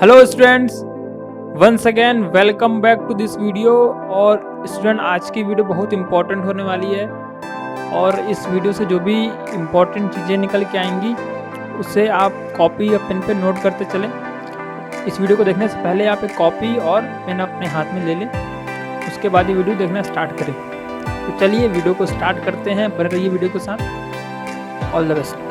Hello students, once again welcome back to this video. और student, आज की video बहुत इंपॉर्टेंट होने वाली है और इस वीडियो से जो भी इम्पॉर्टेंट चीज़ें निकल के आएंगी उससे आप कॉपी या पेन पे नोट करते चलें। इस वीडियो को देखने से पहले आप एक कॉपी और पेन अपने हाथ में ले लें, उसके बाद ये वीडियो देखना स्टार्ट करें। तो चलिए वीडियो को स्टार्ट करते हैं, बने रहिए वीडियो के साथ। All the best.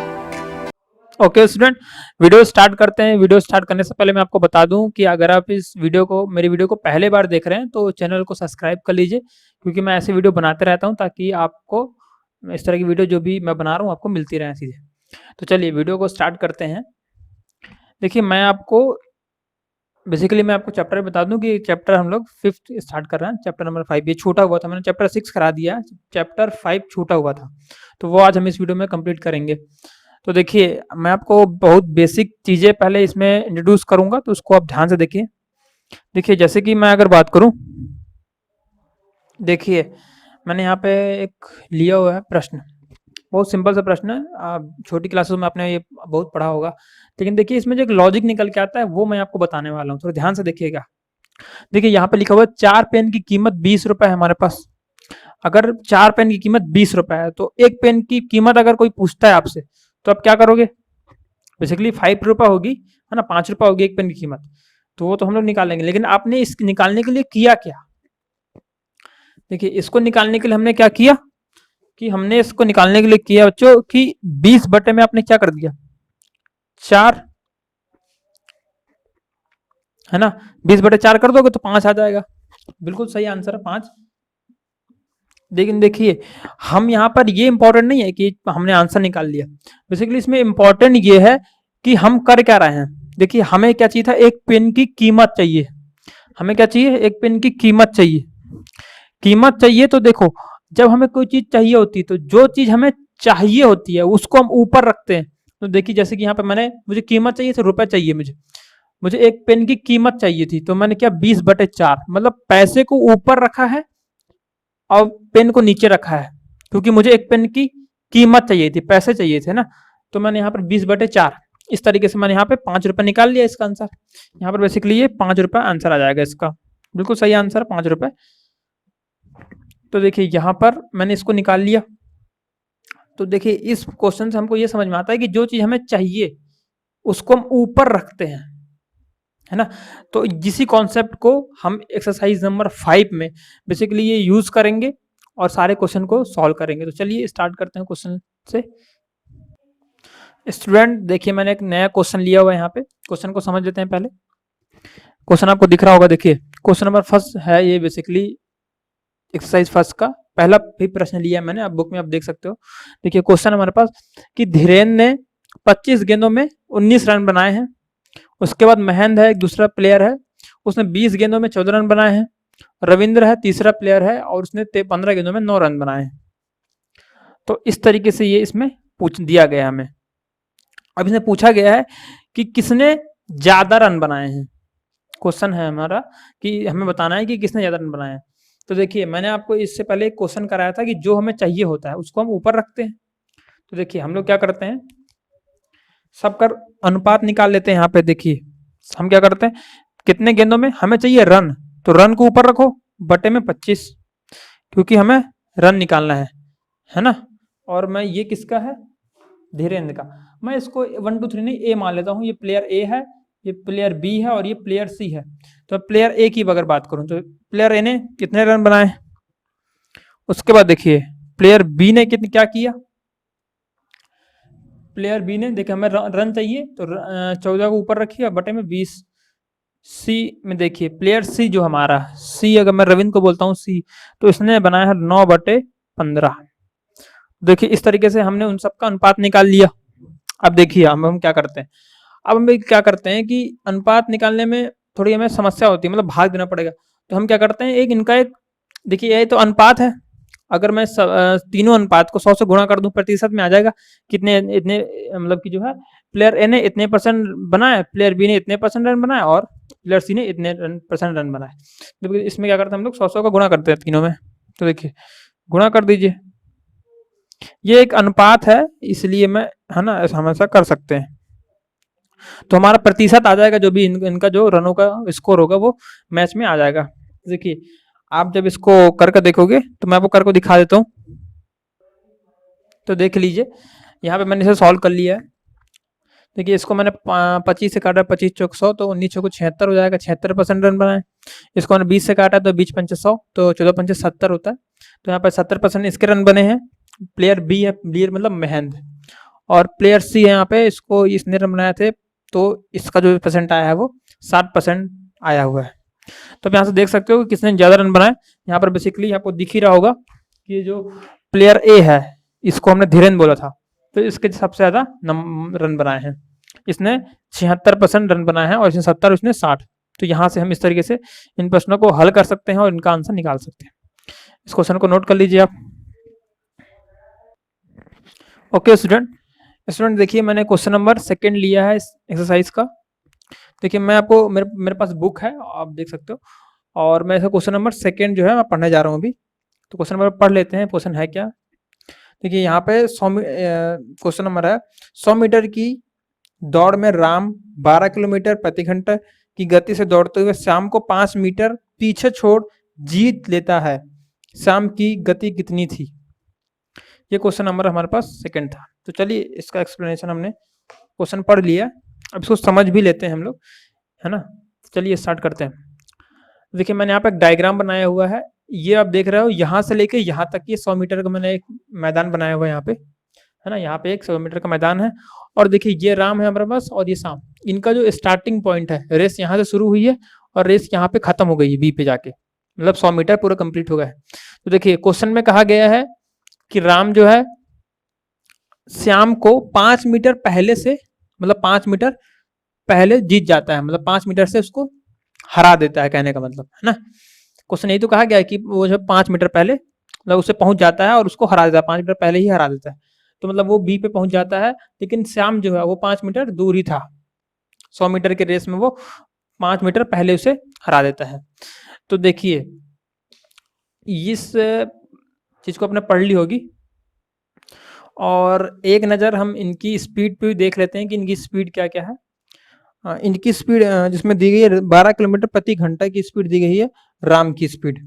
Okay student, video start करते हैं। वीडियो स्टार्ट करने से पहले मैं आपको बता दूं कि अगर आप मेरी वीडियो को पहले बार देख रहे हैं तो चैनल को सब्सक्राइब कर लीजिए, क्योंकि मैं ऐसे वीडियो बनाते रहता हूं ताकि आपको इस तरह की वीडियो जो भी मैं बना रहा हूं आपको मिलती रहे सीधे। तो चलिए वीडियो को स्टार्ट करते हैं। देखिए, मैं आपको चैप्टर बता दूं कि चैप्टर हम लोग 5th स्टार्ट कर रहे हैं। चैप्टर नंबर 5 ये छूटा हुआ था, मैंने चैप्टर 6 करा दिया, चैप्टर 5 छूटा हुआ था, तो वो आज हम इस वीडियो में कंप्लीट करेंगे। तो देखिए, मैं आपको बहुत बेसिक चीज़ें पहले इसमें इंट्रोड्यूस करूंगा, तो उसको आप ध्यान से देखिए। देखिए, जैसे कि मैं अगर बात करूं, देखिए मैंने यहाँ पे एक लिया हुआ है प्रश्न, बहुत सिंपल सा प्रश्न है। आप छोटी क्लासों में आपने ये बहुत पढ़ा होगा, लेकिन देखिए इसमें जो एक लॉजिक निकल के आता है वो मैं आपको बताने वाला हूँ, थोड़ा ध्यान से देखिएगा। देखिए यहाँ पे लिखा हुआ है 4 पेन की कीमत 20 रुपए है हमारे पास। अगर 4 पेन की कीमत 20 रुपए है तो एक पेन की कीमत अगर कोई पूछता है आपसे तो आप क्या करोगे? बेसिकली 5 रुपए होगी, है ना, 5 रुपए होगी एक पेन की कीमत, तो वो तो हम लोग निकाल लेंगे। लेकिन आपने इस निकालने के लिए किया क्या? देखिए, इसको निकालने के लिए हमने क्या किया कि हमने इसको निकालने के लिए किया बच्चों कि 20 बटे में आपने क्या कर दिया, 4, है ना। 20 बटे 4 कर दोगे तो 5 आ जाएगा। बिल्कुल सही आंसर है 5। लेकिन देखिए, हम यहाँ पर ये इंपॉर्टेंट नहीं है कि हमने आंसर निकाल लिया। बेसिकली इसमें इंपॉर्टेंट ये है कि हम कर क्या रहे हैं। देखिए, हमें क्या चाहिए था, एक पेन की कीमत चाहिए। हमें क्या चाहिए? एक पेन की कीमत चाहिए। कीमत चाहिए तो देखो, जब हमें कोई चीज चाहिए होती है तो जो चीज हमें चाहिए होती है उसको हम ऊपर रखते हैं। तो देखिए, जैसे कि यहाँ पे मुझे कीमत चाहिए थी, रुपए चाहिए मुझे, मुझे एक पेन की कीमत चाहिए थी, तो मैंने क्या 20/4, मतलब पैसे को ऊपर रखा है और पेन को नीचे रखा है, क्योंकि मुझे एक पेन की कीमत चाहिए थी, पैसे चाहिए थे ना। तो मैंने यहाँ पर 20/4 इस तरीके से मैंने यहाँ पे 5 रुपए निकाल लिया इसका आंसर। यहाँ पर बेसिकली ये 5 रुपए आंसर आ जाएगा इसका। बिल्कुल सही आंसर 5 रुपए। तो देखिए यहाँ पर मैंने इसको निकाल लिया। तो देखिए, इस क्वेश्चन से हमको ये समझ में आता है कि जो चीज हमें चाहिए उसको हम ऊपर रखते हैं, है ना। तो इसी कॉन्सेप्ट को हम एक्सरसाइज नंबर 5 में बेसिकली ये यूज करेंगे और सारे क्वेश्चन को सॉल्व करेंगे। तो चलिए स्टार्ट करते हैं क्वेश्चन से। स्टूडेंट देखिए, मैंने एक नया क्वेश्चन लिया हुआ है यहाँ पे, क्वेश्चन को समझ लेते हैं पहले। क्वेश्चन आपको दिख रहा होगा, देखिए क्वेश्चन नंबर फर्स्ट है ये, बेसिकली एक्सरसाइज फर्स्ट का पहला भी प्रश्न लिया है मैंने, आप बुक में आप देख सकते हो। देखिए क्वेश्चन हमारे पास कि धीरेन्द्र ने 25 गेंदों में 19 रन बनाए हैं। उसके बाद महेंद्र है, एक दूसरा प्लेयर है, उसने 20 गेंदों में 14 रन बनाए हैं। रविंद्र है, तीसरा प्लेयर है, और उसने 15 गेंदों में 9 रन बनाए हैं। तो इस तरीके से ये इसमें पूछ दिया गया हमें। अब इसमें पूछा गया है कि किसने ज्यादा रन बनाए हैं। क्वेश्चन है हमारा कि हमें बताना है कि किसने ज्यादा रन बनाए हैं। तो देखिए, मैंने आपको इससे पहले एक क्वेश्चन कराया था कि जो हमें चाहिए होता है उसको हम ऊपर रखते हैं। तो देखिए हम लोग क्या करते हैं, सबका अनुपात निकाल लेते हैं। यहाँ पे देखिए हम क्या करते हैं, कितने गेंदों में हमें चाहिए रन, तो रन को ऊपर रखो बटे में 25, क्योंकि हमें रन निकालना है ना। और मैं ये किसका है, धीरेन्द्र का। मैं इसको 1 2 3 नहीं ए मान लेता हूँ। ये प्लेयर ए है, ये प्लेयर बी है और ये प्लेयर सी है। तो प्लेयर ए की अगर बात करूं तो प्लेयर ए ने कितने रन बनाए। उसके बाद देखिए प्लेयर बी ने कितने क्या किया, प्लेयर बी ने देखिए हमें रन चाहिए तो 14 को ऊपर रखिए बटे में 20। सी में देखिए प्लेयर सी जो हमारा सी, अगर मैं रविंद्र को बोलता हूँ सी, तो इसने बनाया है 9/15। देखिए इस तरीके से हमने उन सबका अनुपात निकाल लिया। अब देखिए हम क्या करते हैं, अब हम क्या करते हैं कि अनुपात निकालने में थोड़ी हमें समस्या होती है, मतलब भाग देना पड़ेगा। तो हम क्या करते हैं, एक देखिए ये तो अनुपात है, अगर मैं तीनों अनुपात को 100 से गुणा कर दूं प्रतिशत में आ जाएगा कितने, इतने, मतलब कि जो है प्लेयर ए ने इतने परसेंट बनाए, प्लेयर बी ने इतने परसेंट रन बनाए और प्लेयर सी ने इतने परसेंट रन बनाए। तो इसमें क्या करते हैं हम लोग 100 का गुणा करते हैं तीनों में। तो देखिए गुणा कर दीजिए, ये एक अनुपात है इसलिए मैं, है ना, हम ऐसा कर सकते हैं। तो हमारा प्रतिशत आ जाएगा, जो भी इनका जो रनों का स्कोर होगा वो मैच में आ जाएगा। देखिए आप जब इसको करके देखोगे तो मैं आपको करके दिखा देता हूँ। तो देख लीजिए यहाँ पे मैंने इसे सॉल्व कर लिया है। देखिए इसको मैंने 25 से काटा, 25 चौक 100, तो 19 चौको 76 हो जाएगा, 76% रन बनाए। इसको मैंने 20 से काटा तो 20 पंचे 100, तो 14 पंचे 70 होता है। तो यहाँ पर 70% इसके रन बने हैं। प्लेयर बी है, प्लेयर मतलब महेंद्र, और प्लेयर सी है यहाँ पे, इसको इसने रन बनाए थे, तो इसका जो परसेंट आया है वो 60% आया हुआ है। तो आप यहाँ से देख सकते हो कि किसने ज्यादा रन बनाए। यहाँ पर बेसिकली आपको दिख ही रहा होगा कि जो प्लेयर ए है इसको हमने धीरेन्द्र बोला था, तो इसके सबसे ज्यादा रन बनाए हैं। इसने 76% रन बनाए हैं और इसने 70, इसने 60। तो यहाँ से हम इस तरीके से इन प्रश्नों को हल कर सकते हैं और इनका आंसर निकाल सकते हैं। इस क्वेश्चन को नोट कर लीजिए आप। ओके स्टूडेंट देखिए मैंने क्वेश्चन नंबर 2 लिया है इस एक्सरसाइज का। देखिए मैं आपको मेरे पास बुक है, आप देख सकते हो, और मैं क्वेश्चन नंबर 2 जो है मैं पढ़ने जा रहा हूँ अभी। तो क्वेश्चन नंबर पढ़ लेते हैं, क्वेश्चन है क्या। देखिए यहाँ पे क्वेश्चन नंबर है 100 मीटर की दौड़ में राम 12 किलोमीटर प्रति घंटा की गति से दौड़ते हुए श्याम को 5 मीटर पीछे छोड़ जीत लेता है। श्याम की गति कितनी थी? ये क्वेश्चन नंबर हमारे पास 2 था। तो चलिए इसका एक्सप्लेनेशन हमने क्वेश्चन पढ़ लिया, अब इसको समझ भी लेते हैं हम लोग, है ना। चलिए स्टार्ट करते हैं। देखिए मैंने यहाँ पे एक डायग्राम बनाया हुआ है, ये आप देख रहे हो यहाँ से लेके यहाँ तक ये 100 मीटर का मैंने एक मैदान बनाया हुआ है यहाँ पे, है ना। यहाँ पे एक 100 मीटर का मैदान है, और देखिए ये राम है हमारे पास और ये श्याम। इनका जो स्टार्टिंग पॉइंट है, रेस यहाँ से शुरू हुई है और रेस यहाँ पे खत्म हो गई है बी पे जाके, मतलब 100 मीटर पूरा कंप्लीट हो गया है। तो देखिए क्वेश्चन में कहा गया है कि राम जो है श्याम को 5 मीटर पहले से, मतलब 5 मीटर पहले जीत जाता है, मतलब 5 मीटर से उसको हरा देता है, कहने का मतलब, है ना। क्वेश्चन यही तो कहा गया है कि वो जो 5 मीटर पहले मतलब उससे पहुंच जाता है और उसको हरा देता है, 5 मीटर पहले ही हरा देता है। तो मतलब वो बी पे पहुंच जाता है, लेकिन श्याम जो है वो 5 मीटर दूर ही था। 100 मीटर के रेस में वो 5 मीटर पहले उसे हरा देता है। तो देखिए इस चीज को आपने पढ़ ली होगी, और एक नज़र हम इनकी स्पीड पे भी देख लेते हैं कि इनकी स्पीड क्या क्या है। इनकी स्पीड जिसमें दी गई है 12 किलोमीटर प्रति घंटा की स्पीड दी गई है। राम की स्पीड,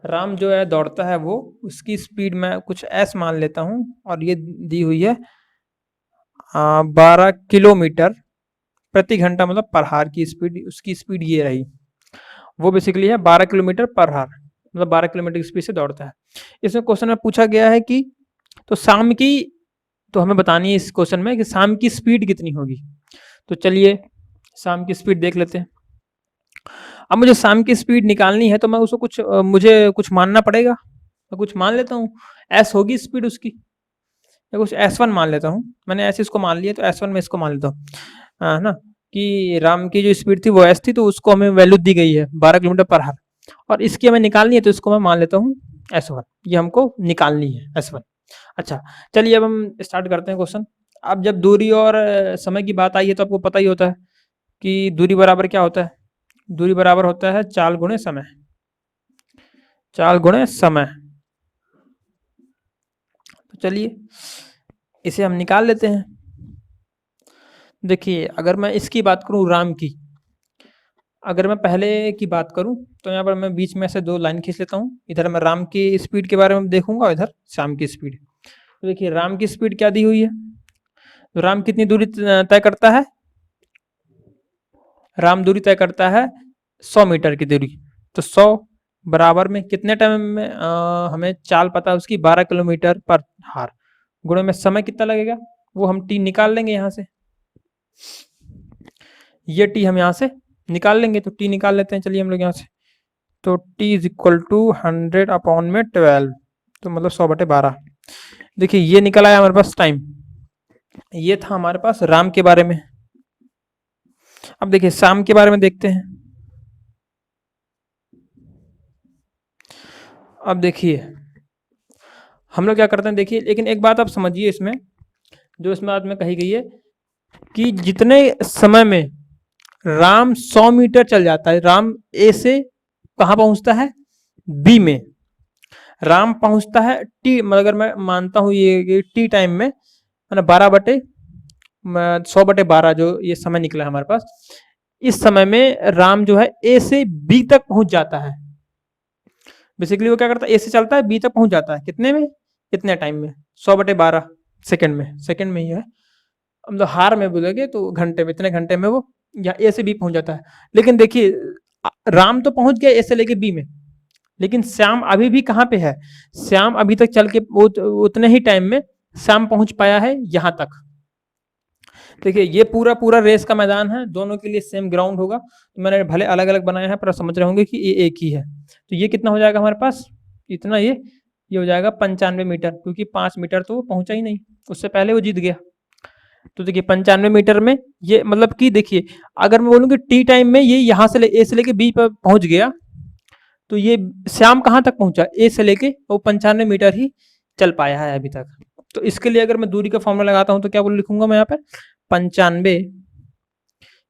राम जो है दौड़ता है वो, उसकी स्पीड मैं कुछ ऐस मान लेता हूँ, और ये दी हुई है 12 किलोमीटर प्रति घंटा, मतलब पर हार की स्पीड, उसकी स्पीड ये रही। वो बेसिकली है 12 किलोमीटर पर हार, मतलब 12 किलोमीटर की स्पीड से दौड़ता है। इसमें क्वेश्चन में पूछा गया है कि तो शाम की, तो हमें बतानी है इस क्वेश्चन में कि शाम की स्पीड कितनी होगी। तो चलिए शाम की स्पीड देख लेते हैं। अब मुझे शाम की स्पीड निकालनी है, तो मैं उसको कुछ मुझे कुछ मानना पड़ेगा। मैं कुछ मान लेता हूँ, एस होगी स्पीड उसकी, या कुछ S1 मान लेता हूँ। मैंने ऐसे इसको मान लिया, तो S1 में इसको मान लेता हूँ, है ना, कि राम की जो स्पीड थी वो S थी, तो उसको हमें वैल्यू दी गई है 12 किलोमीटर पर हार, और इसकी हमें निकालनी है, तो इसको मैं मान लेता हूँ S1। ये हमको निकालनी है S1। अच्छा चलिए अब हम स्टार्ट करते हैं क्वेश्चन। अब जब दूरी और समय की बात आई है, तो आपको पता ही होता है कि दूरी बराबर क्या होता है। दूरी बराबर होता है चाल गुणे समय, चाल गुणे समय। तो चलिए इसे हम निकाल लेते हैं। देखिए अगर मैं इसकी बात करूं राम की, अगर मैं पहले की बात करूं, तो यहाँ पर मैं बीच में से 2 लाइन खींच लेता हूं। इधर मैं राम की स्पीड के बारे में देखूंगा, इधर श्याम की स्पीड। तो देखिए राम की स्पीड क्या दी हुई है, तो राम कितनी दूरी तय करता है, राम दूरी तय करता है 100 मीटर की दूरी। तो 100 बराबर में कितने टाइम में हमें चाल पता है उसकी 12 किलोमीटर पर हार, गुणे में समय कितना लगेगा, वो हम टी निकाल लेंगे यहाँ से। ये टी हम यहाँ से निकाल लेंगे, तो टी निकाल लेते हैं। चलिए हम लोग यहाँ से, तो T is equal to 100 upon में 12, तो मतलब 100/12। देखिए ये निकल आया हमारे पास टाइम। ये था हमारे पास राम के बारे में। अब देखिए शाम के बारे में देखते हैं। अब देखिए हम लोग क्या करते हैं, देखिए लेकिन एक बात आप समझिए इसमें, जो इसमें बात में कही गई है कि जितने समय में राम 100 मीटर चल जाता है, राम ए से कहाँ पहुंचता है, बी में। राम पहुंचता है टी, अगर मैं मानता हूं ये टी टाइम में, है ना, 12/12 100/12 जो ये समय निकला है हमारे पास, इस समय में राम जो है ए से बी तक पहुंच जाता है। बेसिकली वो क्या करता है, ए से चलता है बी तक पहुंच जाता है, कितने में, कितने टाइम में, 100/12 सेकंड में, सेकंड में ही है, मतलब हार में बोलोगे तो घंटे में, इतने घंटे में वो या ए से बी पहुंच जाता है। लेकिन देखिए राम तो पहुंच गया ए से लेके बी में, लेकिन श्याम अभी भी कहाँ पे है, श्याम अभी तक चल के उतने ही टाइम में श्याम पहुंच पाया है यहाँ तक। देखिए ये पूरा पूरा रेस का मैदान है, दोनों के लिए सेम ग्राउंड होगा, तो मैंने भले अलग अलग बनाया है पर समझ रहे होंगे कि ये एक ही है। तो ये कितना हो जाएगा हमारे पास, इतना, ये हो जाएगा 95 मीटर, क्योंकि 5 मीटर तो वो पहुंचा ही नहीं, उससे पहले वो जीत गया। तो देखिए 95 मीटर में ये मतलब कि देखिए अगर मैं बोलूँ कि टी टाइम में ये यहाँ से ए से लेके बी पर पहुंच गया, तो ये श्याम कहाँ तक पहुंचा, ए से लेके वो 95 मीटर ही चल पाया है अभी तक। तो इसके लिए अगर मैं दूरी का फॉर्मूला लगाता हूं तो क्या बोल लिखूंगा मैं यहाँ पर 95,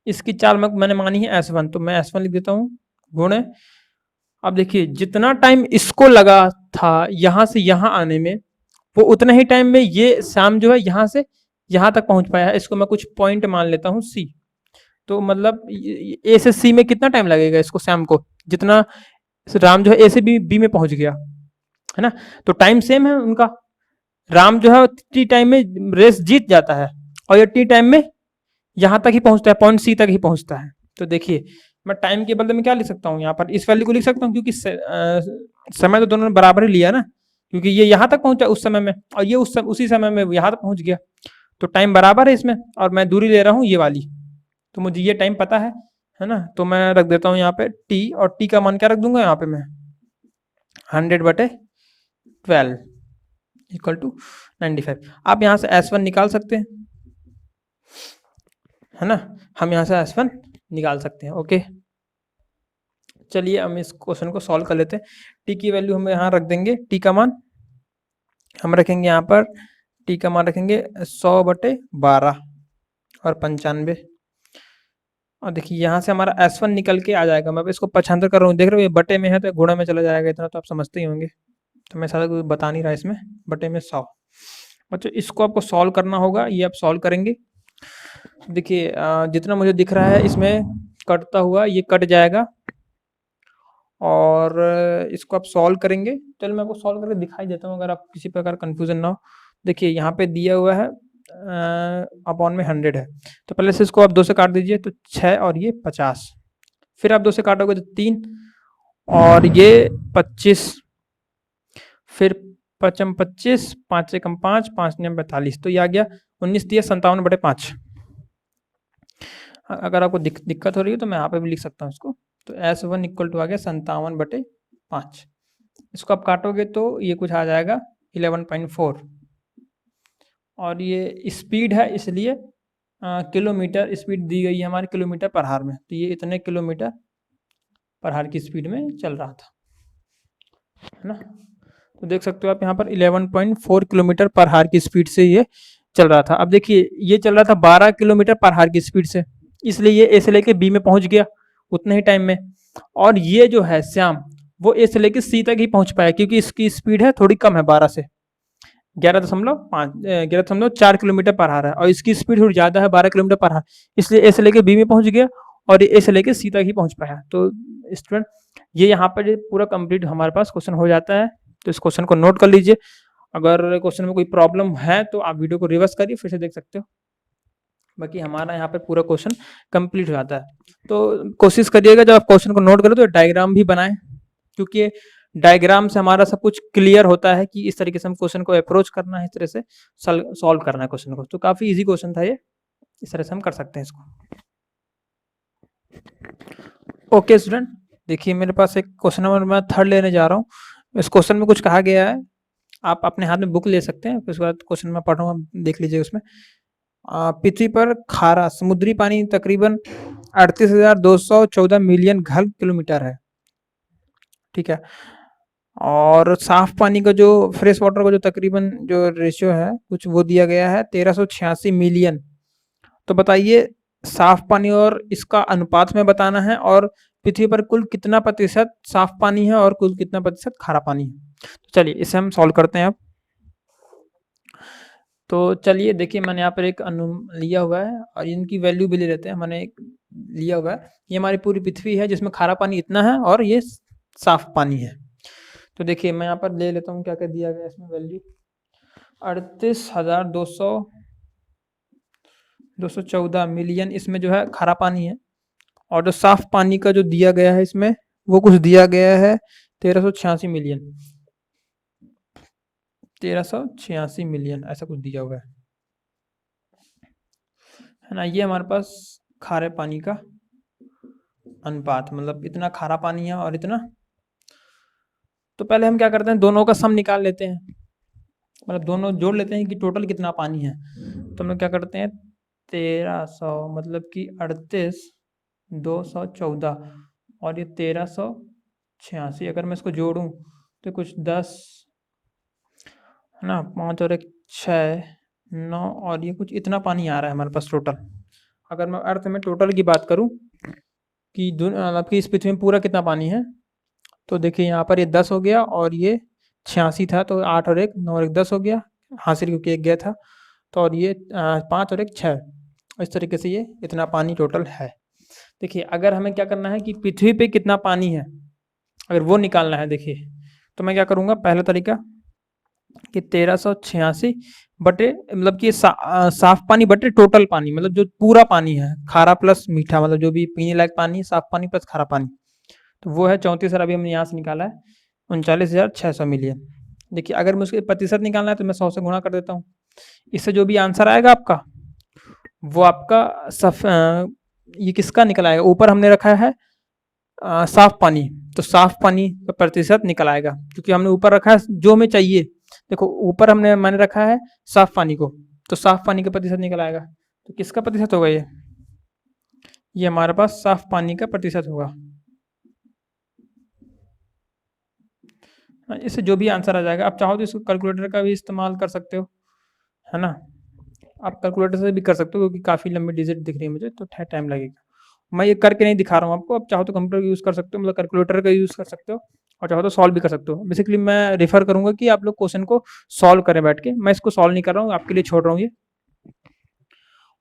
इसकी चाल मैंने मानी है S1, तो मैं S1 लिख देता हूँ गुणे, अब देखिए जितना टाइम इसको लगा था यहां से यहां आने में, वो उतना ही टाइम में ये श्याम जो है यहां से यहां तक पहुंच पाया है। इसको मैं कुछ पॉइंट मान लेता हूं C, तो मतलब ए से सी में कितना टाइम लगेगा इसको श्याम को, जितना राम जो है ए से बी में पहुंच गया है ना, तो टाइम सेम है उनका। राम जो है टी टाइम में रेस जीत जाता है और ये टी टाइम में यहां तक ही पहुंचता है, पॉइंट सी तक ही पहुंचता है। तो देखिए मैं टाइम के बदले में क्या लिख सकता हूँ, यहाँ पर इस वैल्यू को लिख सकता हूँ, क्योंकि समय तो दोनों ने बराबर ही लिया ना, क्योंकि ये यहाँ तक पहुंचा उस समय में और ये उसी समय में यहाँ तक पहुंच गया, तो टाइम बराबर है इसमें, और मैं दूरी ले रहा हूँ ये वाली, तो मुझे ये टाइम पता है ना, तो मैं रख देता हूँ यहाँ पे टी, और टी का मान क्या रख दूंगा यहाँ पे मैं 100/12 इक्वल टू 95। आप यहाँ से S1 निकाल सकते हैं, है ना, हम यहाँ से S1 निकाल सकते हैं। ओके चलिए हम इस क्वेश्चन को सॉल्व कर लेते हैं। टी की वैल्यू हम यहाँ रख देंगे, टी का मान हम रखेंगे यहाँ पर, टी का मान रखेंगे 100/12 और 95, और देखिए यहाँ से हमारा S1 निकल के आ जाएगा। मैं इसको 75 कर रहा हूँ, देख रहे हो ये बटे में है तो गुणा में चला जाएगा, इतना तो आप समझते ही होंगे, तो मैं सारा कुछ बता नहीं रहा इसमें, बटे में 100। बच्चों इसको आपको सॉल्व करना होगा, ये आप सॉल्व करेंगे। देखिए जितना मुझे दिख रहा है इसमें कटता हुआ ये कट जाएगा, और इसको आप सॉल्व करेंगे। चलो मैं आपको सॉल्व करके दिखाई देता हूँ, अगर आप किसी प्रकार कन्फ्यूजन ना हो। देखिए यहाँ पे दिया हुआ है अपॉन में 100 है, तो पहले से इसको आप 2 से काट दीजिए, तो 6 और ये 50, फिर आप 2 से काटोगे तो 3 और ये 25, फिर 5×25, 5 से कम 5, 5 9 45, तो ये आ गया 19 दिया 57/5। अगर आपको दिक्कत हो रही है तो मैं यहाँ पे भी लिख सकता हूँ इसको, तो S1 इक्वल टू आ गया 57/5। इसको आप काटोगे तो ये कुछ आ जाएगा 11.4, और ये स्पीड है इसलिए किलोमीटर स्पीड दी गई है हमारे किलोमीटर पर हार में, तो ये इतने किलोमीटर पर हार की स्पीड में चल रहा था, है ना। तो देख सकते हो आप यहाँ पर 11.4 किलोमीटर पर हार की स्पीड से ये चल रहा था। अब देखिए ये चल रहा था 12 किलोमीटर पर हार की स्पीड से, इसलिए ये ए से लेके बी में पहुंच गया उतने ही टाइम में, और ये जो है श्याम वो ए से लेके सी तक ही पहुंच पाया, क्योंकि इसकी स्पीड है थोड़ी कम है, 12 से 11.4 किलोमीटर पर हार है, और इसकी स्पीड थोड़ी ज्यादा है 12 किलोमीटर पर हार, इसलिए ए से लेके बी में पहुंच गया और ए से लेके सी तक ही पहुंच पाया। तो स्टूडेंट ये यहाँ पर पूरा कंप्लीट हमारे पास क्वेश्चन हो जाता है, तो इस क्वेश्चन को नोट कर लीजिए। अगर क्वेश्चन में कोई प्रॉब्लम है तो आप वीडियो को रिवर्स करिए, फिर से देख सकते हो। बाकी हमारा यहाँ पे पूरा क्वेश्चन कंप्लीट हो जाता है। तो कोशिश करिएगा जब आप क्वेश्चन को नोट करो तो डायग्राम भी बनाएं, क्योंकि डायग्राम से हमारा सब कुछ क्लियर होता है कि इस तरीके से हम क्वेश्चन को अप्रोच करना है, इस तरह से सॉल्व करना है क्वेश्चन को। तो काफी इजी क्वेश्चन था ये, इस तरह से हम कर सकते हैं इसको। ओके स्टूडेंट, देखिए मेरे पास एक क्वेश्चन नंबर मैं 3 लेने जा रहा हूँ। इस क्वेश्चन में कुछ कहा गया है, आप अपने हाथ में बुक ले सकते हैं, उसके बाद क्वेश्चन में पढ़ रहा हूँ, देख लीजिए। उसमें पृथ्वी पर खारा समुद्री पानी तकरीबन 38,214 मिलियन घन किलोमीटर है, ठीक है, और साफ पानी का जो फ्रेश वाटर का जो तकरीबन जो रेशियो है कुछ वो दिया गया है 1386 मिलियन। तो बताइए साफ पानी और इसका अनुपात में बताना है, और पृथ्वी पर कुल कितना प्रतिशत साफ पानी है और कुल कितना प्रतिशत खारा पानी है। तो चलिए इसे हम सॉल्व करते हैं। अब तो चलिए देखिए, मैंने यहाँ पर एक लिया हुआ है और इनकी वैल्यू भी ले लेते हैं। मैंने एक लिया हुआ है, ये हमारी पूरी पृथ्वी है जिसमें खारा पानी इतना है और ये साफ पानी है। तो देखिए मैं यहाँ पर ले लेता हूँ क्या क्या दिया गया इसमें वैल्यू। 38,214 मिलियन इसमें जो है खारा पानी है, और जो साफ पानी का जो दिया गया है इसमें वो कुछ दिया गया है 1386 मिलियन। 1386 मिलियन ऐसा कुछ दिया हुआ है ना। ये हमारे पास खारे पानी का अनुपात, मतलब इतना खारा पानी है और इतना। तो पहले हम क्या करते हैं, दोनों का सम निकाल लेते हैं, मतलब दोनों जोड़ लेते हैं कि टोटल कितना पानी है। तो हम लोग क्या करते हैं, 1300 मतलब कि 38,214 और ये 1386, अगर मैं इसको जोड़ूं तो कुछ 10 है ना, 5 और 1 6 9, और ये कुछ इतना पानी आ रहा है हमारे पास टोटल। अगर मैं अर्थ में टोटल की बात करूं कि मतलब कि इस पृथ्वी में पूरा कितना पानी है, तो देखिए यहाँ पर ये 10 हो गया और ये 86 था, तो 8 और 1 9 और 1 10 हो गया हासिल, क्योंकि एक गया था। तो और ये 5 और 1 6, इस तरीके से ये इतना पानी टोटल है। देखिए अगर हमें क्या करना है कि पृथ्वी पे कितना पानी है, अगर वो निकालना है, देखिए तो मैं क्या करूँगा, पहला तरीका कि 1386 बटे मतलब कि साफ पानी बटे टोटल पानी, मतलब जो पूरा पानी है, खारा प्लस मीठा, मतलब जो भी पीने लायक पानी, साफ पानी प्लस खारा पानी, तो वो है 34। अभी हमने यहाँ से निकाला है 39,600 मिलियन। देखिए अगर मुझे प्रतिशत निकालना है तो मैं 100 से गुणा कर देता हूँ। इससे जो भी आंसर आएगा आपका, वो आपका ये किसका निकल आएगा, ऊपर हमने रखा है साफ पानी, तो साफ पानी का प्रतिशत निकल आएगा, क्योंकि हमने ऊपर रखा है जो हमें चाहिए। देखो ऊपर मैंने रखा है साफ पानी को, तो साफ पानी का प्रतिशत निकल आएगा। तो किसका प्रतिशत होगा ये हमारे पास साफ पानी का प्रतिशत होगा। इससे जो भी आंसर आ जाएगा, आप चाहो तो इसको कैलकुलेटर का भी इस्तेमाल कर सकते हो, है ना। आप कैलकुलेटर से भी कर सकते हो, क्योंकि काफ़ी लंबी डिजिट दिख रही है मुझे, तो टाइम लगेगा। मैं ये करके नहीं दिखा रहा हूँ आपको, आप चाहो तो कंप्यूटर यूज़ कर सकते हो, मतलब कैलकुलेटर का यूज़ कर सकते हो, और चाहो तो सॉल्व भी कर सकते हो। बेसिकली मैं रेफर करूँगा कि आप लोग क्वेश्चन को सॉल्व करें बैठ के, मैं इसको सॉल्व नहीं कर रहा हूँ, आपके लिए छोड़ रहा हूँ ये।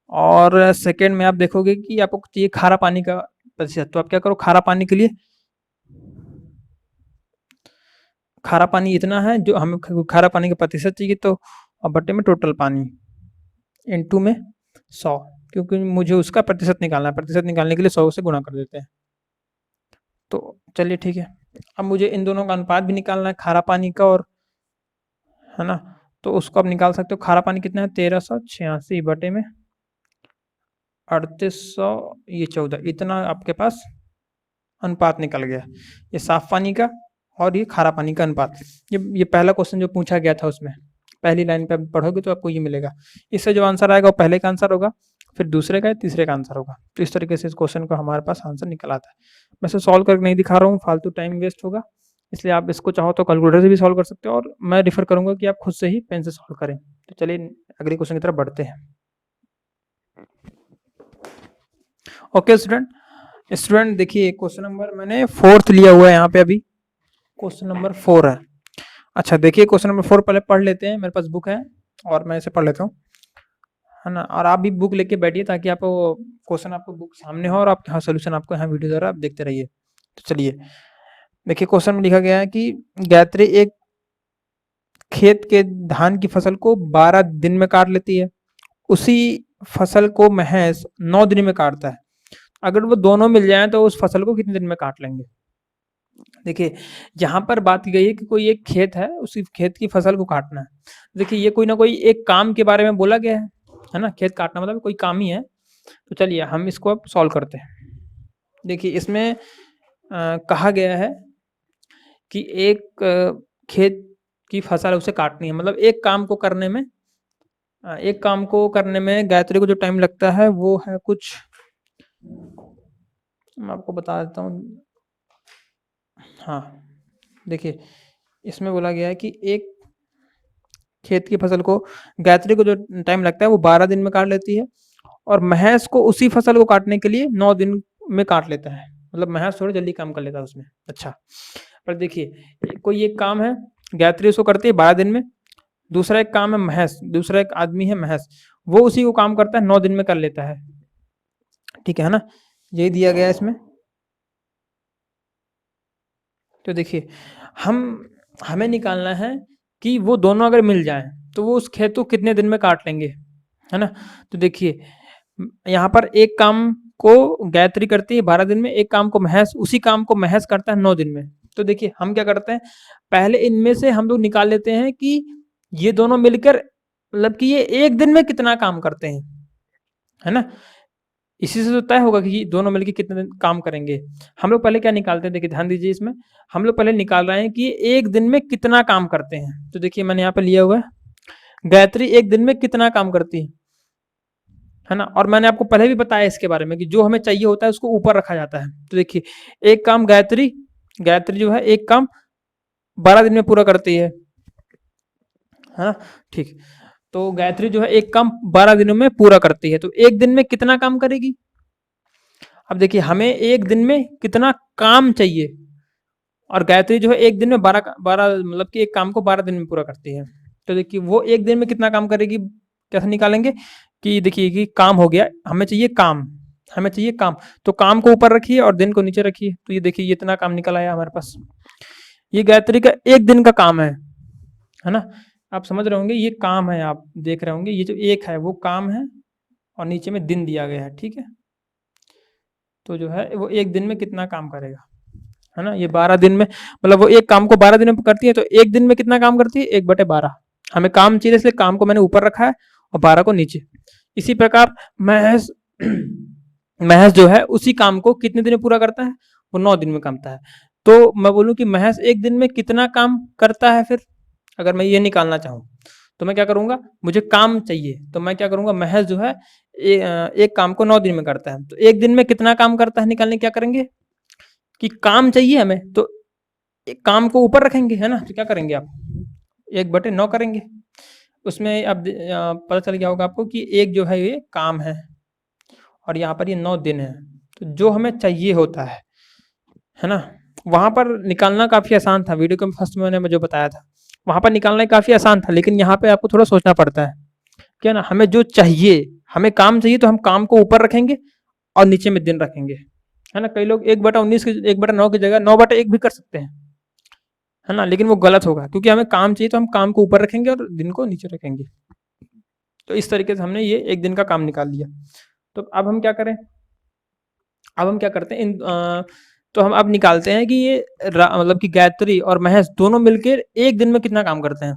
और सेकेंड में आप देखोगे कि आपको चाहिए खारा पानी का प्रतिशत, तो आप क्या करो, खारा पानी के लिए खारा पानी इतना है जो हमें खारा पानी का प्रतिशत चाहिए, तो बट्टे में टोटल पानी इनटू में 100, क्योंकि मुझे उसका प्रतिशत निकालना है, प्रतिशत निकालने के लिए 100 से गुणा कर देते हैं। तो चलिए ठीक है, अब मुझे इन दोनों का अनुपात भी निकालना है, खारा पानी का और, है ना, तो उसको आप निकाल सकते हो। खारा पानी कितना है, 1386 बटे में 3800 ये 14, इतना आपके पास अनुपात निकल गया। ये साफ पानी का और ये खारा पानी का अनुपात। ये पहला क्वेश्चन जो पूछा गया था उसमें पहली लाइन पे पढ़ोगे तो आपको ये मिलेगा। इससे जो आंसर आएगा वो पहले का आंसर होगा, फिर दूसरे का, तीसरे का आंसर होगा। तो इस तरीके से इस क्वेश्चन का हमारे पास आंसर निकल आता है। मैं इसे सॉल्व करके नहीं दिखा रहा हूँ, फालतू टाइम वेस्ट होगा, इसलिए आप इसको चाहो तो कैलकुलेटर से भी सॉल्व कर सकते हो, और मैं रिफर करूंगा कि आप खुद से ही पेन से सॉल्व करें। तो चलिए अगले क्वेश्चन की तरफ बढ़ते हैं। ओके स्टूडेंट देखिए क्वेश्चन नंबर मैंने 4th लिया हुआ है यहाँ पे, अभी क्वेश्चन नंबर 4 है। अच्छा देखिए क्वेश्चन नंबर 4 पहले पढ़ लेते हैं, मेरे पास बुक है और मैं इसे पढ़ लेता हूँ, है ना। और आप भी बुक लेके बैठिए ताकि आपको क्वेश्चन आपको बुक सामने हो और आपके यहाँ सोल्यूशन आपको यहाँ वीडियो द्वारा आप देखते रहिए। तो चलिए देखिए क्वेश्चन में लिखा गया है कि गायत्री एक खेत के धान की फसल को 12 दिन में काट लेती है, उसी फसल को महज 9 दिन में काटता है। अगर वो दोनों मिल जाएं तो उस फसल को कितने दिन में काट लेंगे। देखिए यहाँ पर बात की गई है कि कोई एक खेत है, उसी खेत की फसल को काटना है। देखिए ये कोई ना कोई एक काम के बारे में बोला गया है ना, खेत काटना मतलब कोई काम ही है। तो चलिए हम इसको अब सॉल्व करते हैं। देखिए इसमें कहा गया है कि एक खेत की फसल उसे काटनी है, मतलब एक काम को करने में गायत्री को जो टाइम लगता है वो है कुछ, मैं आपको बता देता हूँ। हाँ देखिए इसमें बोला गया है कि एक खेत की फसल को गायत्री को जो टाइम लगता है वो 12 दिन में काट लेती है, और महेश को उसी फसल को काटने के लिए 9 दिन में काट लेता है, मतलब महेश थोड़ा जल्दी काम कर लेता है उसमें। अच्छा पर देखिए कोई एक काम है, गायत्री उसको करती है 12 दिन में, दूसरा एक काम है महेश, दूसरा एक आदमी है महेश, वो उसी को काम करता है 9 दिन में कर लेता है। ठीक है ना, यही दिया गया है इसमें। तो देखिए हम हमें निकालना है कि वो दोनों अगर मिल जाएं तो वो उस खेत को कितने दिन में काट लेंगे, है ना। तो देखिए यहाँ पर एक काम को गायत्री करती है 12 दिन में, एक काम को महेश, उसी काम को महेश करता है 9 दिन में। तो देखिए हम क्या करते हैं, पहले इनमें से हम लोग निकाल लेते हैं कि ये दोनों मिलकर मतलब कि ये एक दिन में कितना काम करते हैं, है ना। इसी से तो तय होगा कि दोनों मिलकर कितने दिन काम करेंगे। हम लोग पहले क्या निकालते हैं, देखिए ध्यान दीजिए इसमें, हम लोग पहले निकाल रहे हैं कि एक दिन में कितना काम करते हैं। तो देखिए मैंने यहाँ पे लिया हुआ है, गायत्री एक दिन में कितना काम करती है ना। और मैंने आपको पहले भी बताया इसके बारे में कि जो हमें चाहिए होता है उसको ऊपर रखा जाता है। तो देखिए एक काम गायत्री गायत्री जो है एक काम 12 दिन में पूरा करती है ना। ठीक, तो गायत्री जो है एक काम 12 दिनों में पूरा करती है, तो एक दिन में कितना काम करेगी। अब देखिए हमें एक दिन में कितना काम चाहिए, और गायत्री जो है एक दिन में 12 मतलब कि एक काम को 12 दिन में पूरा करती है। तो देखिए वो एक दिन में कितना काम करेगी, कैसे निकालेंगे कि देखिए कि काम हो गया, हमें चाहिए काम, हमें चाहिए काम, तो काम को ऊपर रखिए और दिन को नीचे रखिए, तो ये देखिए ये इतना काम निकल आया हमारे पास। ये गायत्री का एक दिन का काम है ना। आप समझ रहे होंगे ये काम है, आप देख रहे होंगे ये जो एक है वो काम है और नीचे में दिन दिया गया है। ठीक है, तो जो है वो एक दिन में कितना काम करेगा, है ना। ये 12 दिन में मतलब वो एक काम को 12 दिन में करती है, तो एक दिन में कितना काम करती है, 1/12। हमें काम चाहिए इसलिए काम को मैंने ऊपर रखा है और 12 को नीचे। इसी प्रकार महेश महेश जो है उसी काम को कितने दिन में पूरा करता है, वो 9 दिन में करता है। तो मैं बोलूं कि महेश एक दिन में कितना काम करता है, फिर अगर मैं ये निकालना चाहूँ तो मैं क्या करूंगा, मुझे काम चाहिए तो मैं क्या करूंगा, महेश जो है एक काम को 9 दिन में करता है, तो एक दिन में कितना काम करता है निकालने क्या करेंगे कि काम चाहिए हमें, तो एक काम को ऊपर रखेंगे, है ना। तो क्या करेंगे आप 1/9 करेंगे। उसमें अब पता चल गया होगा आपको कि एक जो है ये काम है और यहाँ पर ये 9 दिन है। तो जो हमें चाहिए होता है ना, वहां पर निकालना काफी आसान था, वीडियो के फर्स्ट में मैंने जो बताया था वहां पर निकालना काफी आसान था, लेकिन यहाँ पे आपको थोड़ा सोचना पड़ता है क्या ना। हमें जो चाहिए, हमें काम चाहिए तो हम काम को ऊपर रखेंगे और नीचे में दिन रखेंगे, है ना। कई लोग 1/19 की 1/9 की जगह 9/1 भी कर सकते हैं, है ना, लेकिन वो गलत होगा क्योंकि हमें काम चाहिए तो हम काम को ऊपर रखेंगे और दिन को नीचे रखेंगे। तो इस तरीके से हमने ये एक दिन का काम निकाल लिया। तो अब हम क्या करें, अब हम क्या करते हैं तो हम अब निकालते हैं कि ये मतलब कि गायत्री और महेश दोनों मिलकर एक दिन में कितना काम करते हैं,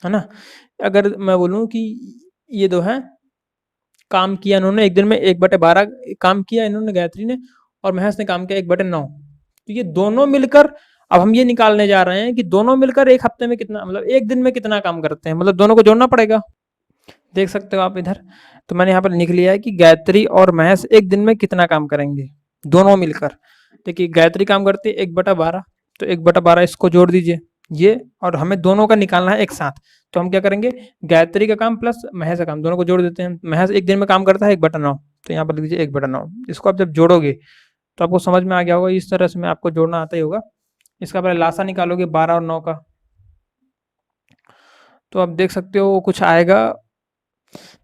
है ना। अगर मैं बोलूं कि ये दो है काम किया इन्होंने एक दिन में 1/12 काम किया इन्होंने, गायत्री ने और महेश ने काम किया 1/9, तो ये दोनों मिलकर अब हम ये निकालने जा रहे हैं कि दोनों मिलकर एक हफ्ते में कितना मतलब एक दिन में कितना काम करते हैं, मतलब दोनों को जोड़ना पड़ेगा। देख सकते हो आप इधर, तो मैंने यहाँ पर लिख लिया है कि गायत्री और महेश एक दिन में कितना काम करेंगे दोनों मिलकर। देखिए गायत्री काम करती है 1/12, तो 1/12 इसको जोड़ दीजिए ये, और हमें दोनों का निकालना है एक साथ। तो हम क्या करेंगे, गायत्री का काम प्लस महेश का काम दोनों को जोड़ देते हैं। महेश एक दिन में काम करता है 1/9, तो यहाँ पर लिख दीजिए 1/9। इसको आप जब जोड़ोगे तो आपको समझ में आ गया होगा, इस तरह से मैं आपको जोड़ना आता ही होगा। इसका पहले लासा निकालोगे 12 और 9 का, तो आप देख सकते हो वो कुछ आएगा।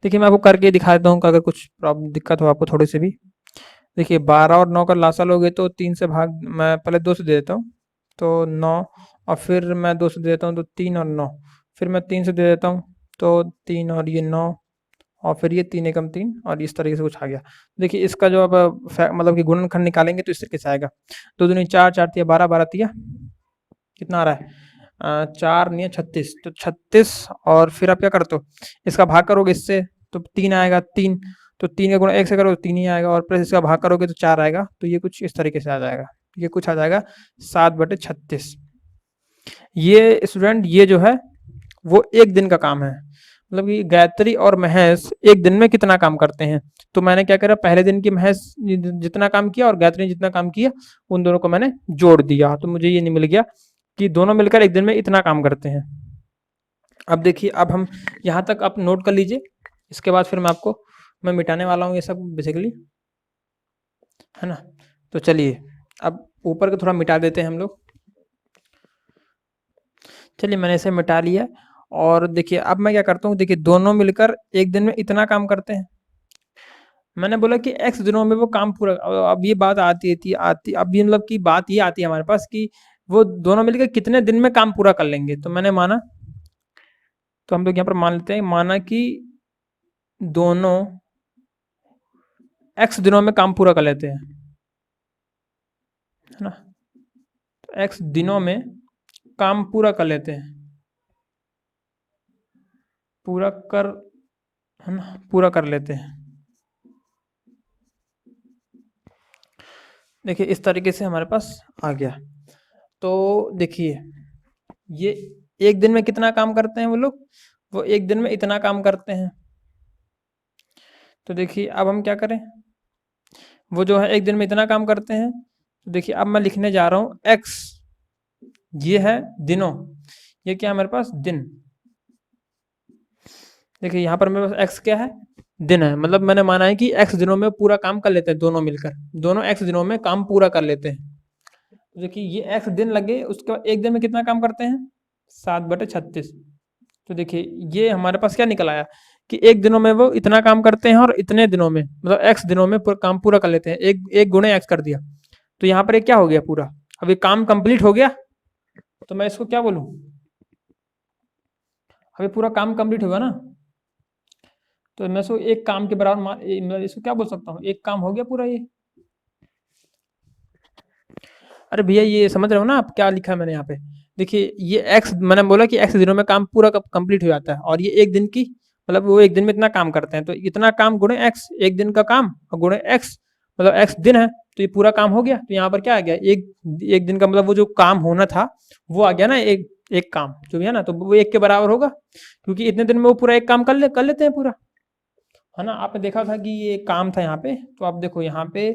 देखिए मैं आपको करके दिखा देता हूँ, अगर कुछ प्रॉब्लम दिक्कत हो आपको थोड़ी सी भी। देखिए 12 और 9 का लासा लोगे तो 3 से भाग, मैं पहले 2 से दे देता हूँ, तो 9, और फिर मैं 2 से दे देता हूँ तो 3 और 9, फिर मैं 3 से दे देता हूँ तो 3 और ये 9, और फिर ये 3 एकम 3, और इस तरीके से कुछ आ गया। देखिए इसका जो अब मतलब कि गुणनखंड निकालेंगे तो इस तरीके से आएगा, 2 दूनी 4, 4 तिया 12, 12 तिया कितना आ रहा है 4 नहीं 36, तो 36, और फिर आप क्या करते हो इसका भाग करोगे इससे तो 3 आएगा, 3, तो 3 का गुणा 1 से करो तो 3 ही आएगा, और प्लस इसका भाग करोगे तो 4 आएगा, तो ये कुछ इस तरीके से आ जाएगा, ये कुछ आ जाएगा 7/36। ये स्टूडेंट ये जो है वो एक दिन का काम है, मतलब कि गायत्री और महेश एक दिन में कितना काम करते हैं। तो मैंने क्या करा, पहले दिन की महेश जितना काम किया और गायत्री ने जितना काम किया उन दोनों को मैंने जोड़ दिया, तो मुझे ये नहीं मिल गया कि दोनों मिलकर एक दिन में इतना काम करते हैं। अब देखिए अब हम यहाँ तक आप नोट कर लीजिए, इसके बाद फिर मैं मिटाने वाला हूँ ये सब बेसिकली, है ना। तो चलिए अब ऊपर का थोड़ा मिटा देते हैं हम लोग। चलिए मैंने इसे मिटा लिया, और देखिए अब मैं क्या करता हूँ, देखिए दोनों मिलकर एक दिन में इतना काम करते हैं। मैंने बोला कि एक्स दिनों में वो काम पूरा, अब ये बात आती अब ये मतलब की बात ये आती है हमारे पास कि वो दोनों मिलकर कितने दिन में काम पूरा कर लेंगे। तो मैंने माना, तो हम लोग यहाँ पर मान लेते हैं, माना कि दोनों एक्स दिनों में काम पूरा कर लेते हैं, है ना। तो एक्स दिनों में काम पूरा कर लेते हैं, पूरा कर, है ना, पूरा कर लेते हैं। देखिए इस तरीके से हमारे पास आ गया। तो देखिए ये एक दिन में कितना काम करते हैं वो लोग, वो एक दिन में इतना काम करते हैं। तो देखिए अब हम क्या करें, वो जो है एक दिन में इतना काम करते हैं। तो देखिए अब मैं लिखने जा रहा हूँ एक्स, ये है दिनों, ये क्या है हमारे पास, दिन। देखिए यहाँ पर मेरे पास एक्स क्या है, दिन है, मतलब मैंने माना है कि एक्स दिनों में पूरा काम कर लेते हैं, दोनों मिलकर, दोनों एक्स दिनों में काम पूरा कर लेते हैं। तो देखिए ये एक्स दिन लगे, उसके बाद एक दिन में कितना काम करते हैं, 7/36। तो देखिए ये हमारे पास क्या निकल आया कि एक दिनों में वो इतना काम करते हैं और इतने दिनों में, मतलब एक्स दिनों में काम पूरा कर लेते हैं। एक एक गुणे एक्स कर दिया, तो यहाँ पर एक क्या हो गया पूरा, अब ये काम कंप्लीट हो गया। तो मैं इसको क्या बोलूँ, अभी पूरा काम कंप्लीट होगा ना, तो मैं इसको एक काम के बराबर मतलब इसको क्या बोल सकता हूँ, एक काम हो गया पूरा ये। अरे भैया ये समझ रहे हो ना आप क्या लिखा है मैंने यहाँ पे। देखिए ये एक्स, मैंने बोला कि एक्स दिनों में काम पूरा कंप्लीट हो जाता है, और ये एक दिन की, मतलब वो एक दिन में इतना काम करते हैं, तो इतना काम गुणे एक्स, एक दिन का काम और गुणे एक्स, मतलब एक्स दिन है, तो ये पूरा काम हो गया। तो यहाँ पर क्या आ गया, एक एक दिन का मतलब वो जो काम होना था वो आ गया ना, एक एक काम जो भी है ना, तो वो एक के बराबर होगा, क्योंकि इतने दिन में वो पूरा एक काम कर लेते हैं पूरा, है ना। आपने देखा था कि ये काम था यहाँ पे, तो आप देखो यहाँ पे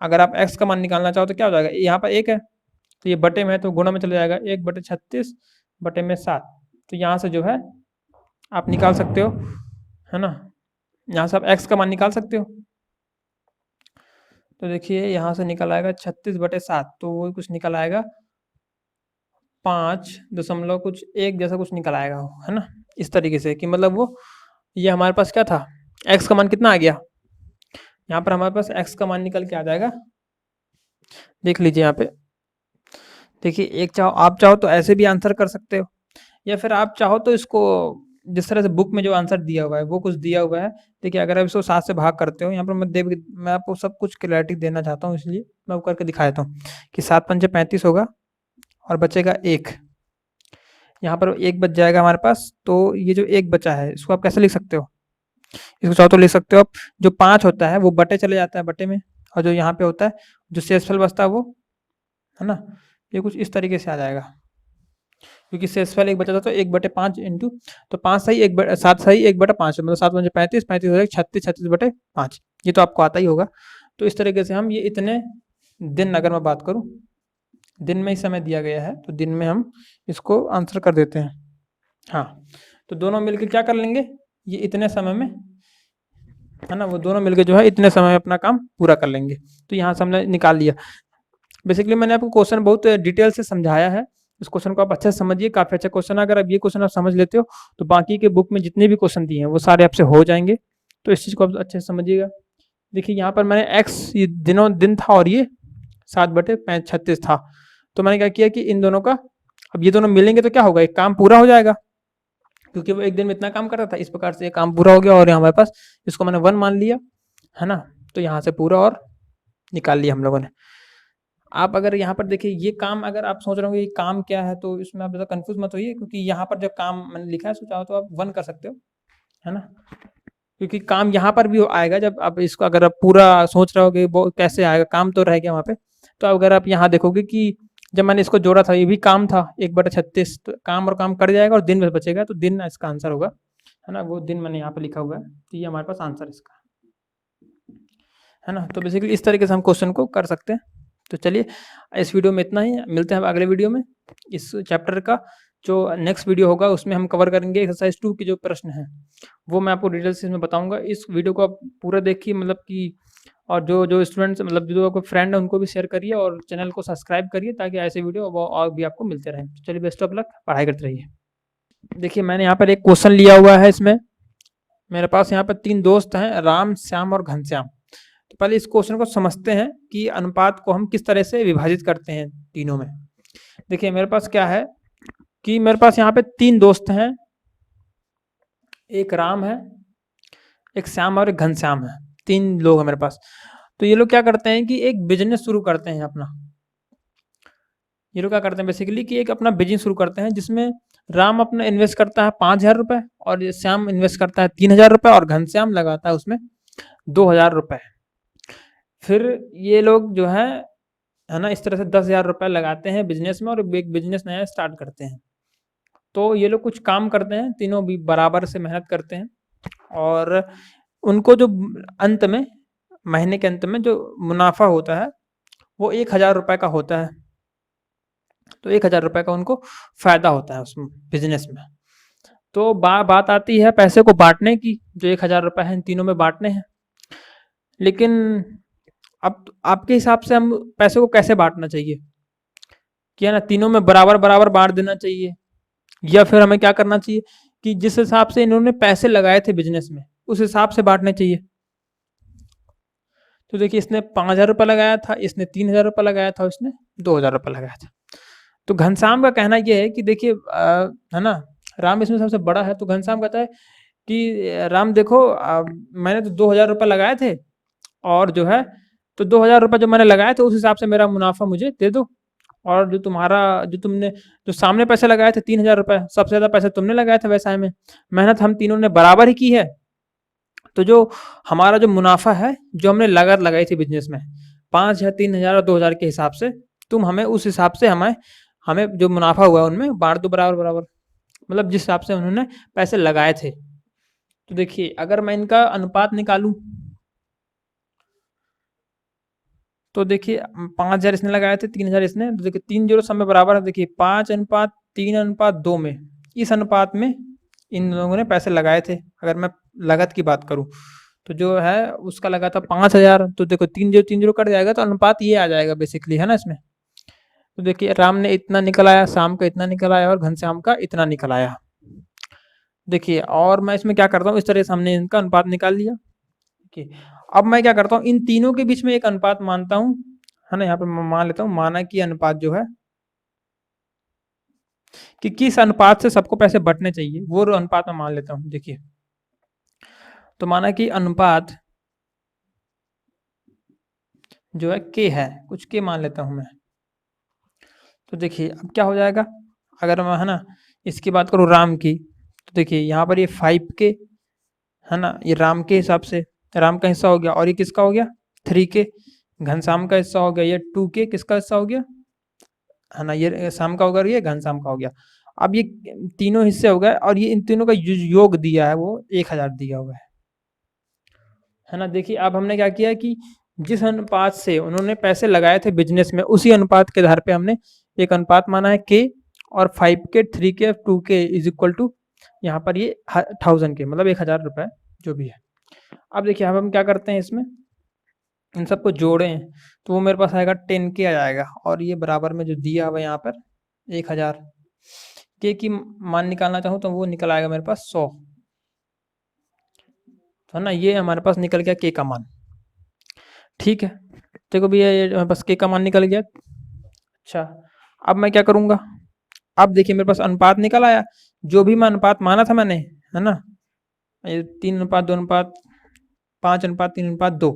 अगर आप x का मान निकालना चाहो तो क्या हो जाएगा, यहाँ पर एक है तो ये बटे में है तो गुणा में चला जाएगा, 1/36 बटे में 7। तो यहाँ से जो है आप निकाल सकते हो, है ना, यहाँ से आप x का मान निकाल सकते हो। तो देखिए यहाँ से निकल आएगा 36/7, तो वो कुछ निकल आएगा 5.1 जैसा कुछ निकल आएगा, है ना। इस तरीके से कि मतलब वो, ये हमारे पास क्या था, x का मान कितना आ गया, यहाँ पर हमारे पास x का मान निकल के आ जाएगा, देख लीजिए यहाँ पे। देखिए एक चाहो, आप चाहो तो ऐसे भी आंसर कर सकते हो, या फिर आप चाहो तो इसको जिस तरह से बुक में जो आंसर दिया हुआ है वो कुछ दिया हुआ है। देखिए अगर आप इसको 7 से भाग करते हो, यहाँ पर मैं आपको सब कुछ क्लैरिटी देना चाहता हूँ, इसलिए मैं वो करके दिखा देता हूँ कि 7×5 = 35 होगा और बचेगा 1, यहाँ पर 1 बच जाएगा हमारे पास। तो ये जो 1 बचा है इसको आप कैसे लिख सकते हो, इसको चाहो तो लिख सकते हो आप, जो 5 होता है वो बटे चले जाता है बटे में, और जो यहाँ पे होता है जो शेषफल बचता है वो, है ना, ये कुछ इस तरीके से आ जाएगा, क्योंकि शेषफल 1 बचा था तो 1/5 इंटू, तो 5 सही 7 सही 1/5, मतलब 7×5 = 35, 35 हो जाएगा 36, 36/5, ये तो आपको आता ही होगा। तो इस तरीके से हम ये इतने दिन, अगर मैं बात करूँ दिन में ही समय दिया गया है तो दिन में हम इसको आंसर कर देते हैं। हाँ, तो दोनों मिलकर क्या कर लेंगे, ये इतने समय में, है ना, वो दोनों मिलकर जो है इतने समय में अपना काम पूरा कर लेंगे। तो यहाँ से हमने निकाल लिया। बेसिकली मैंने आपको क्वेश्चन बहुत डिटेल से समझाया है, इस क्वेश्चन को आप अच्छे से समझिए, काफी अच्छा क्वेश्चन है। अगर आप ये क्वेश्चन आप समझ लेते हो तो बाकी के बुक में जितने भी क्वेश्चन दिए हैं वो सारे आपसे हो जाएंगे। तो इस चीज को आप अच्छे से समझिएगा। देखिए यहाँ पर मैंने एक्स दिन था और ये 7/36 था, तो मैंने क्या किया कि इन दोनों का, अब ये दोनों मिलेंगे तो क्या होगा, एक काम पूरा हो जाएगा, क्योंकि वो एक दिन में इतना काम कर रहा था, इस प्रकार से ये काम पूरा हो गया। और यहाँ हमारे पास इसको मैंने 1 मान लिया, है ना, तो यहाँ से पूरा और निकाल लिया हम लोगों ने। आप अगर यहाँ पर देखिए ये काम, अगर आप सोच रहे हो ये काम क्या है, तो इसमें आप ज़्यादा कंफ्यूज मत होइए, क्योंकि यहाँ पर जब काम मैंने लिखा है, चाहो तो आप 1 कर सकते हो, है ना, क्योंकि काम यहाँ पर भी आएगा जब आप इसको, अगर आप पूरा सोच रहे होगे वो कैसे आएगा, काम तो रह गया वहाँ पे। तो अगर आप यहाँ देखोगे कि जब मैंने इसको जोड़ा था ये भी काम था 1/36, तो काम और काम कट जाएगा और दिन में बचेगा, तो दिन इसका आंसर होगा, है ना, वो दिन मैंने यहाँ पे लिखा हुआ है, तो ये हमारे पास आंसर इसका, है ना। तो बेसिकली इस तरीके से हम क्वेश्चन को कर सकते हैं। तो चलिए इस वीडियो में इतना ही, मिलते हैं अगले वीडियो में। इस चैप्टर का जो नेक्स्ट वीडियो होगा उसमें हम कवर करेंगे एक्सरसाइज 2 के जो प्रश्न हैं, वो मैं आपको डिटेल से इसमें बताऊंगा। इस वीडियो को आप पूरा देखिए, मतलब कि, और जो जो स्टूडेंट्स, मतलब जो आपको फ्रेंड है उनको भी शेयर करिए और चैनल को सब्सक्राइब करिए, ताकि ऐसे वीडियो और भी आपको मिलते रहें। चलिए बेस्ट ऑफ लक, पढ़ाई करते रहिए। देखिए मैंने यहाँ पर एक क्वेश्चन लिया हुआ है, इसमें मेरे पास यहाँ पर 3 दोस्त हैं, राम, श्याम और घनश्याम। तो पहले इस क्वेश्चन को समझते हैं कि अनुपात को हम किस तरह से विभाजित करते हैं तीनों में। देखिए मेरे पास क्या है कि मेरे पास यहाँ पे 3 दोस्त हैं, एक राम है, एक श्याम और एक घनश्याम है, 3 लोग हैं मेरे पास। तो ये लोग क्या करते हैं कि एक बिजनेस शुरू करते हैं अपना। ये लोग क्या करते हैं बेसिकली कि एक अपना बिजनेस शुरू करते हैं, जिसमें राम अपना इन्वेस्ट करता है 5,000 रुपए और ये श्याम इन्वेस्ट करता है 3,000 रुपए और घनश्याम लगाता है उसमें 2,000 रुपए। फिर ये लोग जो है ना, इस तरह से 10,000 रुपए लगाते हैं बिजनेस में और एक बिजनेस नया स्टार्ट करते हैं। तो ये लोग कुछ काम करते हैं, तीनों भी बराबर से मेहनत करते हैं और उनको जो अंत में, महीने के अंत में जो मुनाफा होता है वो 1,000 रुपए का होता है। तो 1,000 रुपए का उनको फायदा होता है उस बिजनेस में। तो बात आती है पैसे को बांटने की, जो 1,000 रुपए हैं इन तीनों में बांटने हैं। लेकिन अब आपके हिसाब से हम पैसे को कैसे बांटना चाहिए, कि है ना तीनों में बराबर बराबर बांट देना चाहिए, या फिर हमें क्या करना चाहिए कि जिस हिसाब से इन्होंने पैसे लगाए थे बिजनेस में उस हिसाब से बांटने चाहिए। तो देखिए इसने 5,000 रुपये लगाया था, इसने 3,000 रुपये लगाया था, इसने 2,000 रुपये लगाया था। तो घनश्याम का कहना यह है कि देखिए है ना, राम इसमें सबसे बड़ा है। तो घनश्याम कहता है कि राम देखो, मैंने तो 2,000 रुपये लगाए थे और जो है तो 2,000 रुपये जो मैंने लगाए थे उस हिसाब से मेरा मुनाफा मुझे दे दो, और जो तुम्हारा जो तुमने जो सामने पैसे लगाए थे 3,000 रुपये, सबसे ज़्यादा पैसे तुमने लगाए थे व्यवसाय में, मेहनत हम तीनों ने बराबर ही की है। तो जो हमारा जो मुनाफा है, जो हमने लागत लगाई थी बिजनेस में 5,000, 3,000 और 2,000 के हिसाब से, तुम हमें उस हिसाब से हमें हमें जो मुनाफा हुआ उनमें बांट दो बराबर बराबर, मतलब जिस हिसाब से उन्होंने पैसे लगाए थे। तो देखिए अगर मैं इनका अनुपात निकालूं तो देखिए 5,000 इसने लगाए थे, 3,000 इसने, तो देखिए 3 जीरो सब में बराबर है। देखिए 5:3:2 में, इस अनुपात में इन लोगों ने पैसे लगाए थे। अगर मैं लागत की बात करूं तो जो है उसका लगा था 5,000, तो देखो 3 जीरो कट जाएगा तो अनुपात ये आ जाएगा बेसिकली, है ना इसमें। तो देखिए राम ने इतना निकल आया, शाम का इतना निकल आया और घनश्याम का इतना निकल आया। देखिए और मैं इसमें क्या करता हूँ, इस तरह से हमने इनका अनुपात निकाल लिया। देखिए अब मैं क्या करता हूँ, इन तीनों के बीच में एक अनुपात मानता हूँ, है ना। यहाँ पे मैं मान लेता हूँ, माना कि अनुपात जो है कि किस अनुपात से सबको पैसे बंटने चाहिए, वो अनुपात मैं मान लेता हूँ। देखिए तो माना कि अनुपात जो है के है, कुछ के मान लेता हूँ मैं। तो देखिए अब क्या हो जाएगा, अगर मैं है ना इसकी बात करूँ राम की, तो देखिए यहाँ पर ये 5K है ना, ये राम के हिसाब से राम का हिस्सा हो गया, और ये किसका हो गया 3K, घनश्याम का हिस्सा हो गया, ये 2K किसका हिस्सा हो गया, है ना, ये शाम का हो गया, ये घनश्याम का हो गया। अब ये तीनों हिस्से हो गए और ये इन तीनों का योग दिया है वो 1,000 दिया हुआ है ना। देखिए अब हमने क्या किया कि जिस अनुपात से उन्होंने पैसे लगाए थे बिजनेस में, उसी अनुपात के आधार पे हमने एक अनुपात माना है के, और 5K, 3K, 2K is equal to यहाँ पर ये 1,000 के, मतलब 1,000 रुपए जो भी है। अब देखिए अब हम क्या करते हैं, इसमें इन सबको जोड़ें तो वो मेरे पास आएगा 10K आ जाएगा, और ये बराबर में जो दिया हुआ है यहाँ पर 1,000 के की मान निकालना चाहूँ तो वो निकल आएगा मेरे पास 100, है ना। ये हमारे पास निकल गया के का मान। ठीक है, देखो भैया ये मेरे पास के का मान निकल गया। अच्छा अब मैं क्या करूँगा, अब देखिए मेरे पास अनुपात निकल आया, जो भी मैं अनुपात माना था मैंने, है ना, ये 3:2:5:3:2,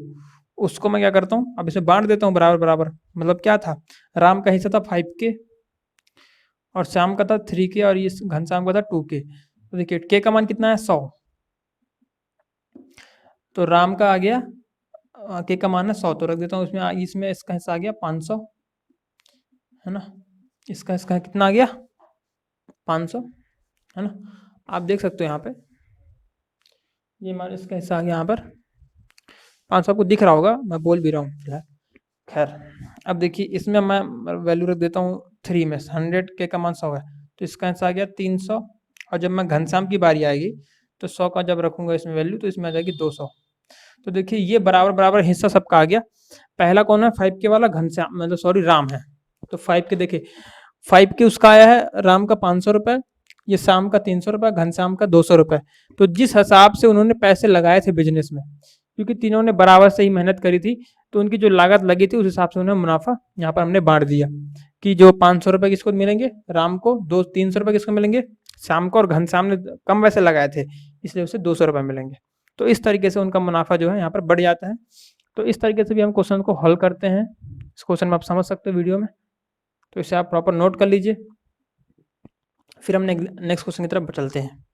उसको मैं क्या करता हूँ, अब इसे बांट देता हूँ बराबर बराबर। मतलब क्या था, राम का हिस्सा था 5K और श्याम का था 3K और ये घनश्याम का था 2K। तो देखिए के का मान कितना है 100, तो राम का आ गया के का मान है 100, तो रख देता हूँ इसमें इसमें इसका हिस्सा आ गया 500, है ना, इसका कितना आ गया 500, है ना। आप देख सकते हो यहाँ पे ये मान इसका हिस्सा आ गया यहाँ पर 500, आपको दिख रहा होगा, मैं बोल भी रहा हूँ फिलहाल। खैर अब देखिए इसमें मैं वैल्यू रख देता हूँ 3 में, 100 के का मान 100 है, तो इसका हिस्सा आ गया 300, और जब मैं घनश्याम की बारी आएगी तो 100 का जब रखूंगा इसमें वैल्यू तो इसमें आ जाएगी 200। तो देखिए ये बराबर बराबर हिस्सा सबका आ गया। पहला कौन है 5K वाला, घनश्याम मतलब सॉरी राम है। तो 5K देखिए 5K उसका आया है राम का 500 रुपये, ये शाम का 300 रुपये, घनश्याम का 200 रुपये। तो जिस हिसाब से उन्होंने पैसे लगाए थे बिजनेस में, क्योंकि तीनों ने बराबर से ही मेहनत करी थी, तो उनकी जो लागत लगी थी उस हिसाब से उन्हें मुनाफा यहाँ पर हमने बांट दिया कि जो 500 रुपये किसको मिलेंगे, राम को, 300 रुपये किसको मिलेंगे, शाम को, और घनश्याम ने कम पैसे लगाए थे इसलिए उसे 200 रुपये मिलेंगे। तो इस तरीके से उनका मुनाफा जो है यहाँ पर बढ़ जाता है। तो इस तरीके से भी हम क्वेश्चन को हल करते हैं। इस क्वेश्चन में आप समझ सकते हो वीडियो में, तो इसे आप प्रॉपर नोट कर लीजिए। फिर हम नेक्स्ट क्वेश्चन की तरफ चलते हैं।